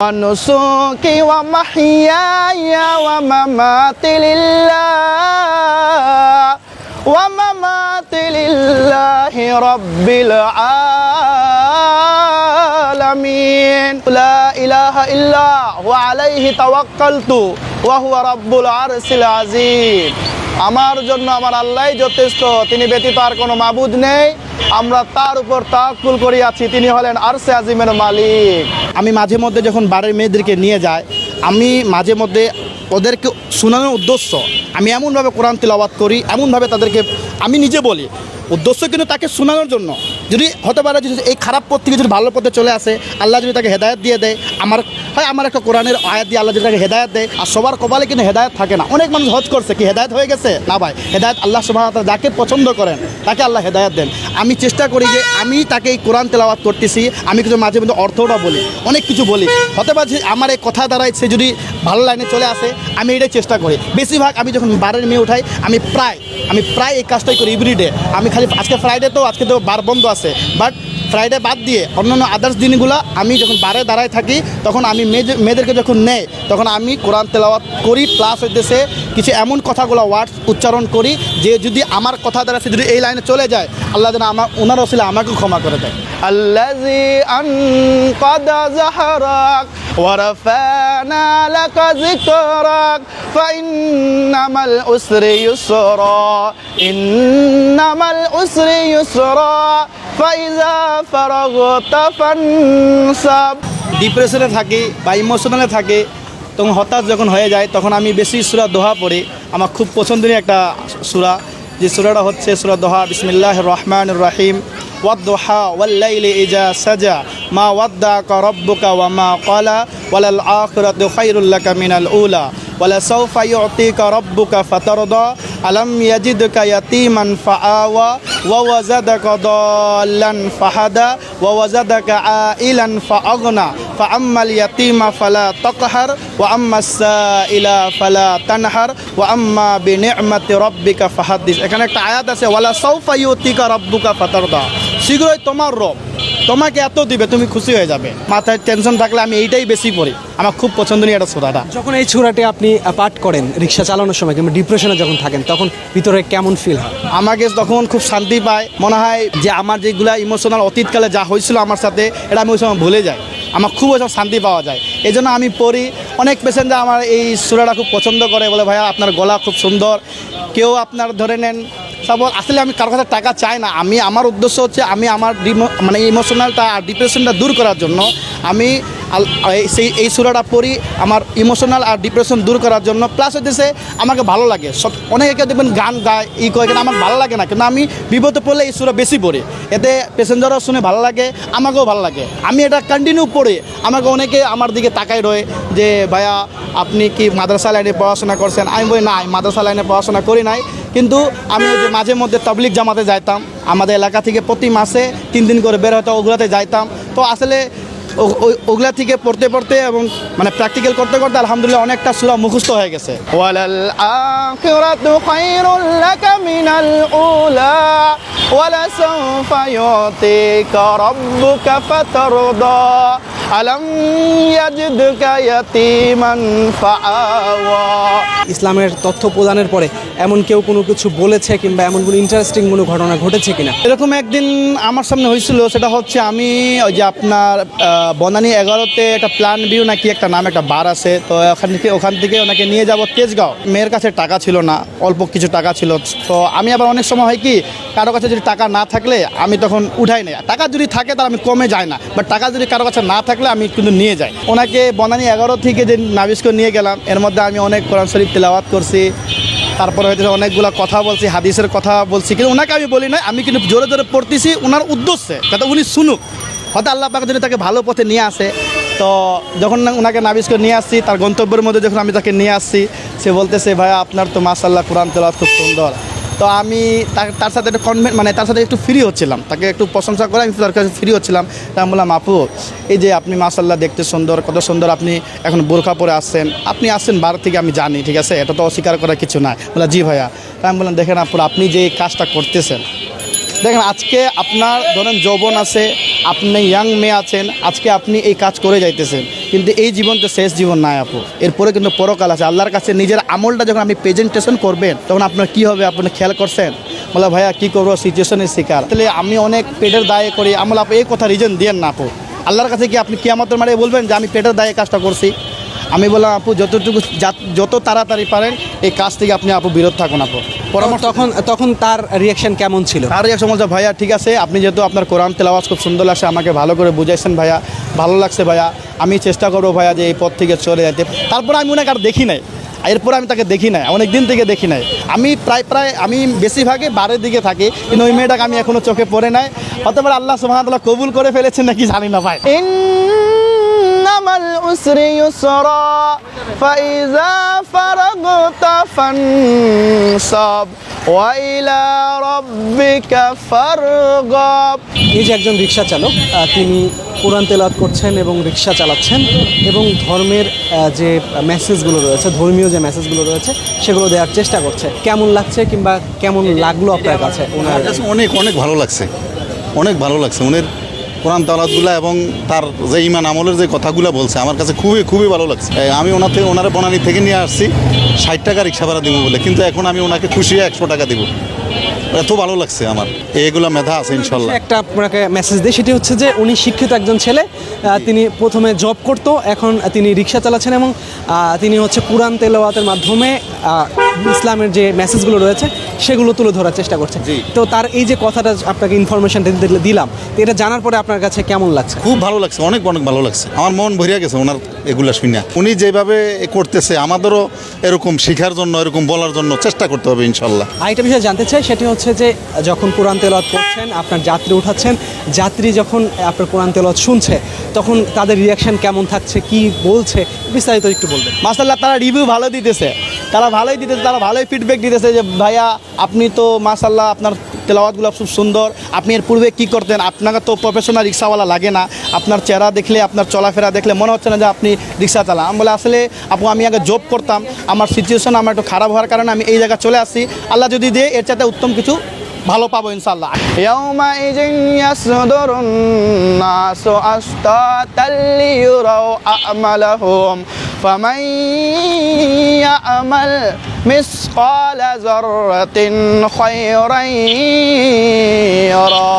ونسكي ومحياي ومماتي لله رب العالمين لا إله إلا هو عليه توكلت وهو رب العرش العظيم আমার জন্য আমার আল্লাহই যথেষ্ট, তিনি ব্যতীত আর কোনো মাবুদ নেই, আমরা তার উপর তাওয়াক্কুল করি আছি, তিনি হলেন আরশে আজিমের মালিক। আমি মাঝে মধ্যে যখন বাড়ির মেয়েদেরকে নিয়ে যাই, আমি মাঝে মধ্যে ওদেরকে শোনানোর উদ্দেশ্য আমি এমনভাবে কোরআন তিলাওয়াত করি, এমনভাবে তাদেরকে আমি নিজে বলি, উদ্দেশ্য কিন্তু তাকে শোনানোর জন্য। যদি হতে পারে যদি এই খারাপ পথ থেকে যদি ভালো পথে চলে আসে, আল্লাহ যদি তাকে হেদায়েত দিয়ে দেয়, আমার একটা কোরআনের আয়াত দিয়ে আল্লাহ যদি তাকে হেদায়েত দেয়। আর সবার কপালে কিন্তু হেদায়েত থাকে না। অনেক মানুষ হজ করছে, কি হেদায়েত হয়ে গেছে? না ভাই, হেদায়েত আল্লাহ সুবহানাহু ওয়া তাআলা যাকে পছন্দ করেন তাকে আল্লাহ হেদায়েত দেন। আমি চেষ্টা করি যে আমি তাকে এই কোরআন তেলাওয়াত করতেছি, আমি কিছু মাঝে মধ্যে অর্থটা বলি, অনেক কিছু বলি। হতে পারে আমার এই কথা দ্বারাই সে যদি ভালো লাইনে চলে আসে, আমি এটাই চেষ্টা করি। বেশিরভাগ আমি যখন বারের মেয়ে উঠাই, আমি প্রায় এই কাজটাই করি এভরিডে। আমি খালি আজকে ফ্রাইডে তো আজকে তো বার বন্ধ আছে, বাট ফ্রাইডে বাদ দিয়ে অন্যান্য আদার্স দিনগুলো আমি যখন বারে দাঁড়ায় থাকি, তখন আমি মেয়েদেরকে যখন নেই, তখন আমি কোরআন তেলাওয়াত করি, প্লাস হইতেছে কিছু এমন কথাগুলো ওয়ার্ডস উচ্চারণ করি যে যদি আমার কথা দ্বারা সে যদি এই লাইনে চলে যায়, আল্লাহ যেন ওনার ওসিলা আমাকে ক্ষমা করে দেয়। আল্লাযী আনকাদা যাহরাক ওয়া রাফা'না লাকা যিকরাক ফাইন্নামাল উসরি ইউসরা ইন্নামাল উসরি ইউসরা ফাইজা ফারাগতা ফানসাব। ডিপ্রেশনে থাকি বা ইমোশনালে থাকি, তখন হতাশ যখন হয়ে যায়, তখন আমি বেশি সূরা দোহা পড়ি। আমার খুব পছন্দের একটা সূরা, যে সূরাটা হচ্ছে সূরা দোহা। বিসমিল্লাহির রহমানির রহিম। ওয়াদ-দুহা ওয়াল-লাইলি ইযা সাজা মা ওয়াদ্দাকা রাব্বুকা ওয়া মা ক্বালা ওয়ালাল আখিরাতু খায়রুল লাকা মিনাল উলা ওয়ালা সাওফা ইউ'তিকা রাব্বুকা ফাতারদা আলাম ইয়াজিদকা ইয়াতীমান ফাআওয়া ওয়া ওয়াজাদাকা দাল্লান ফাহাদা ওয়া ওয়াজাদাকা আইলান ফাআগনা ফাআম্মাল ইয়াতীমা ফালা তাকহার ওয়া আম্মাস সাইলা ফালা তানহার ওয়া আম্মা বিনি'মাতি রাব্বিকা ফাহাদ্দিস। এখানে একটা আয়াত আছে, ওয়ালা সাওফা ইউ'তিকা রাব্বুকা ফাতারদা, শীঘ্রই তোমার রব তোমাকে এত দিবে, তুমি খুশি হয়ে যাবে। মাথায় টেনশন থাকলে আমি এইটাই বেশি পড়ি, আমার খুব পছন্দনীয় একটা সূরাটা। যখন এই সূরাটি আপনি পাঠ করেন রিক্সা চালানোর সময় কিংবা ডিপ্রেশনে যখন থাকেন, তখন ভিতরে কেমন ফিল হয়? আমাকে তখন খুব শান্তি পায়, মনে হয় যে আমার যেগুলা ইমোশনাল অতীতকালে যা হয়েছিল আমার সাথে, এটা আমি ওই সময় ভুলে যাই, আমার খুব ওইসব শান্তি পাওয়া যায়। এই জন্য আমি পড়ি। অনেক পেশেন্টরা আমার এই সূরাটা খুব পছন্দ করে, বলে ভাইয়া আপনার গলা খুব সুন্দর। কেউ আপনার ধরে নেন আসলে আমি কারোর কাছে টাকা চাই না, আমার উদ্দেশ্য হচ্ছে আমি আমার ইমোশনালটা আর ডিপ্রেশনটা দূর করার জন্য আমি এই সূরাটা পড়ি, আমার ইমোশনাল আর ডিপ্রেশন দূর করার জন্য। প্লাস হচ্ছে আমাকে ভালো লাগে। অনেকে কেউ দেখবেন গান গায় কয়, কিন্তু আমার ভালো লাগে না, কিন্তু আমি বিপদে পড়লে এই সূরা বেশি পড়ি, এতে প্যাসেঞ্জারও শুনে ভালো লাগে, আমাকেও ভালো লাগে। আমি এটা কন্টিনিউ পড়ি। আমাকে অনেকে আমার দিকে তাকায় রয়ে যে ভাইয়া আপনি কি মাদ্রাসা লাইনে পড়াশোনা করছেন? আমি বলি না, মাদ্রাসা লাইনে পড়াশোনা করি নাই, কিন্তু আমি ওই যে মাঝে মধ্যে তাবলিগ জামাতে যাইতাম, আমাদের এলাকা থেকে প্রতি মাসে 3 দিন করে বের হতো, ওগুলোতে যাইতাম। তো আসলে ওগুলা থেকে পড়তে পড়তে এবং প্র্যাকটিক্যাল করতে করতে আলহামদুলিল্লাহ অনেকটা সূরা মুখস্থ হয়ে গেছে। ওয়ালাল আখিরাতু খায়রুল লাকা মিনাল উলা ওয়ালা সাওফা ইউ'তিকা রাব্বুকা ফাতারদা আলাম ইয়াজিদকা ইয়াতীমান ফাআওয়া। ইসলামের তথ্য প্রদানের পরে এমন কেউ কোনো কিছু বলেছে কিংবা এমন কোনো ইন্টারেস্টিং কোনো ঘটনা ঘটেছে কিনা? এরকম একদিন আমার সামনে হয়েছিল, সেটা হচ্ছে আমি ওই যে আপনার বনানী 11-তে একটা প্ল্যান ভিউ নাকি একটা নাম একটা বার আছে, তো ওখান থেকে ওনাকে নিয়ে যাব তেজগাঁও। মেয়ের কাছে টাকা ছিল না, অল্প কিছু টাকা ছিল। তো আমি আবার অনেক সময় হয় কি, কারো কাছে যদি টাকা না থাকলে আমি তখন উঠাই নাই, টাকা যদি থাকে তাহলে আমি কমে যাই না, বাট টাকা যদি কারো কাছে না থাকলে আমি কিন্তু নিয়ে যাই। ওনাকে বনানী 11 থেকে যে নাবিস্কো নিয়ে গেলাম, এর মধ্যে আমি অনেক কোরআন শরীফ তেলাওয়াত করছি, তারপরে হয়তো অনেকগুলো কথা বলছি, হাদিসের কথা বলছি, কিন্তু ওনাকে আমি বলি না, আমি কিন্তু জোরে জোরে পড়তেছি ওনার উদ্দেশ্যে, যাতে উনি শুনুক, হয়তো আল্লাহ পাক যদি তাকে ভালো পথে নিয়ে আসে। তো যখন ওনাকে নাবিস্কো নিয়ে আসছি, তার গন্তব্যের মধ্যে যখন আমি তাকে নিয়ে আসছি, সে বলতেছে ভাইয়া আপনার তো মাশাআল্লাহ কোরআন তেলাওয়াত খুব সুন্দর। তো আমি তার সাথে একটা তার সাথে একটু ফ্রি হচ্ছিলাম, তাকে একটু প্রশংসা করে আমি তার কাছে ফ্রি হচ্ছিলাম। তাই আমি বললাম, আপু এই যে আপনি মাশাআল্লাহ দেখতে সুন্দর, কত সুন্দর, আপনি এখন বোরখা পরে আসছেন, আপনি আসছেন বার থেকে আমি জানি, ঠিক আছে, এটা তো অস্বীকার করার কিছু না। বললাম জি ভাইয়া। তাই আমি বললাম দেখেন আপু, আপনি যে কাজটা করতেছেন দেখেন আজকে আপনার ধরেন যৌবন আছে, আপনি ইয়াং মেয়ে আছেন, আজকে আপনি এই কাজ করে যাইতেছেন, কিন্তু এই জীবন তো শেষ জীবন নাই আপু, এরপরে কিন্তু পরকাল আছে। আল্লাহর কাছে নিজের আমলটা যখন আপনি প্রেজেন্টেশন করবেন তখন আপনার কি হবে আপনি খেয়াল করছেন? বলে ভাইয়া কী করবো, সিচুয়েশনের শিকার। তাহলে আমি অনেক পেটের দায়ে করি আমল, আপু এই কথা রিজন দিয়েন না আপু। আল্লাহর কাছে কি আপনি কিয়ামতের মারে বলবেন যে আমি পেটের দায়ে কাজটা করছি? আমি বললাম আপু যত তাড়াতাড়ি পারেন এই কাজ থেকে আপনি আপু বিরত থাকুন আপু। পরামর্শ তখন তার রিয়াকশন কেমন ছিল? তার রিয়াকশন বলছে ভাইয়া ঠিক আছে, আপনি যেহেতু আপনার কোরআন তেলাওয়াজ খুব সুন্দর লাগছে, আমাকে ভালো করে বুঝাইছেন ভাইয়া, ভালো লাগছে ভাইয়া, আমি চেষ্টা করবো ভাইয়া যে এই পথ থেকে চলে যেতে। তারপরে আমি ওনাকে আর দেখি নাই, এরপরে আমি তাকে দেখি নাই, অনেক দিন থেকে দেখি নাই। আমি প্রায় আমি বেশিরভাগই বারের দিকে থাকি, কিন্তু ওই মেয়েটাকে আমি এখনও চোখে পড়ে নাই। হতে পারে আল্লাহ সুবহানাহু ওয়া তাআলা কবুল করে ফেলেছেন নাকি জানি না ভাই। ইন্নামাল উসরি ইউসরা ফাইযা ফারাগতা ফানসাব ওয়া ইলা রাব্বিকা ফারগাব। এই যে একজন রিক্সা চালক, তিনি কোরআন তেলাওয়াত করছেন এবং রিক্সা চালাচ্ছেন এবং ধর্মের যে মেসেজগুলো রয়েছে, ধর্মীয় যে মেসেজগুলো রয়েছে সেগুলো দেওয়ার চেষ্টা করছে। কেমন লাগছে কিংবা কেমন লাগলো আপনার কাছে? আমার কাছে অনেক অনেক ভালো লাগছে, অনেক ভালো লাগছে ওনের কোরআন তালাওয়াতগুলো এবং তার যে ইমান আমলের যে কথাগুলো বলছে আমার কাছে খুবই খুবই ভালো লাগছে। আমি ওনারা বনানী থেকে নিয়ে আসছি 60 টাকা রিক্সা ভাড়া দিব বলে, কিন্তু এখন আমি ওনাকে খুশি 100 টাকা দিব। এত ভালো লাগছে আমার, এইগুলো মেধা আছে ইনশাল্লাহ। একটা আপনাকে মেসেজ দিই, সেটি হচ্ছে যে উনি শিক্ষিত একজন ছেলে, তিনি প্রথমে জব করতো, এখন তিনি রিক্সা চালাচ্ছেন এবং তিনি হচ্ছে কোরআন তেলাওয়াতের মাধ্যমে ইসলামের যে মেসেজগুলো রয়েছে সেগুলো তুলে ধরার চেষ্টা করছে। তো তার এই যে কথাটা আপনাকে ইনফরমেশনটা দিলাম, তো এটা জানার পরে আপনার কাছে কেমন লাগছে? খুব ভালো লাগছে, অনেক অনেক ভালো লাগছে, আমার মন ভরিয়া গেছে ওনার এগুলা শুনে। উনি যেভাবে করতেছে আমাদেরও এরকম শেখার জন্য, এরকম বলার জন্য চেষ্টা করতে হবে ইনশাল্লাহ। আরেকটা বিষয় জানতে চাই, সেটি হচ্ছে যে যখন কোরআন তেলাওয়াত করছেন, আপনার যাত্রী উঠাচ্ছেন, যাত্রী যখন আপনার কোরআন তেলাওয়াত শুনছে তখন তাদের রিয়াকশন কেমন থাকছে, কি বলছে, বিস্তারিত একটু বলবেন। মাশাআল্লাহ, তারা রিভিউ ভালো দিতেছে, তারা ভালোই ফিডব্যাক দিতেছে যে ভাইয়া আপনি তো মাশাআল্লাহ আপনার তেলাওয়াতগুলো খুব সুন্দর, আপনি এর পূর্বে কী করতেন, আপনাকে তো প্রফেশনাল রিক্সাওয়ালা লাগে না, আপনার চেহারা দেখলে, আপনার চলাফেরা দেখলে মনে হচ্ছে না যে আপনি রিক্সা চালান। আমি বলে আসলে আপু আমি আগে জব করতাম, আমার সিচুয়েশন আমার একটু খারাপ হওয়ার কারণে আমি এই জায়গায় চলে আসছি, আল্লাহ যদি দিয়ে এর চাইতে উত্তম কিছু ভালো পাবো ইনশাআল্লাহ। ইয়াউমাইযিন ইয়াসদুরুন নাসু আশতাতাল লিয়ুরাউ আমালাহুম ফামান ইয়ামাল মিসকালা যাররাতিন খায়রান ইয়ারা।